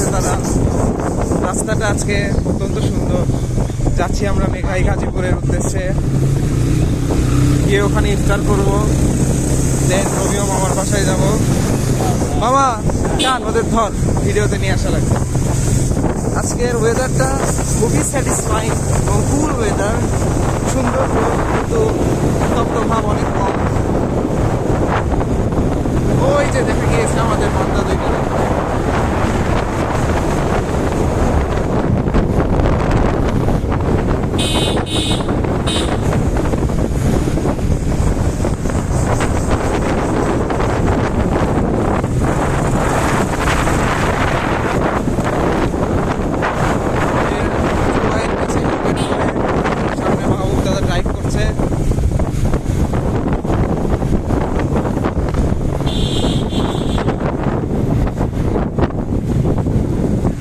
করতেছে তারা। রাস্তাটা আজকে অত্যন্ত সুন্দর। যাচ্ছি আমরা মেঘাই গাজীপুরের উদ্দেশ্যে, গিয়ে ওখানে ইফতার করবো, দেন রবিও মামার বাসায় যাব। মামা চান ওদের ধর, ভিডিওতে নিয়ে আসা লাগবে। আজকের ওয়েদারটা খুবই স্যাটিসফাইং এবং কুল ওয়েদার, সুন্দর কিন্তু উত্তপ্ত ভাব অনেক কম। ওই যে দেখা গিয়েছে আমাদের বান্দা দুই করে। সামনে মাহবুব দাদা ড্রাইভ করছে।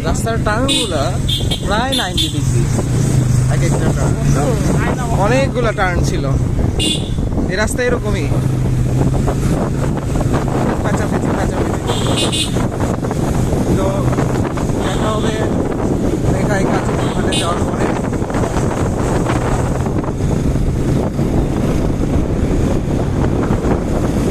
রাস্তার টার্নগুলা প্রায় 90 ডিগ্রি, এক একটা টার্ন, অনেকগুলো টার্ন ছিল। এই রাস্তা এরকমই কাছাকাছি তো দেখা হবে মেঘাই গাজীপুর ঘাটে যাওয়ার পরে।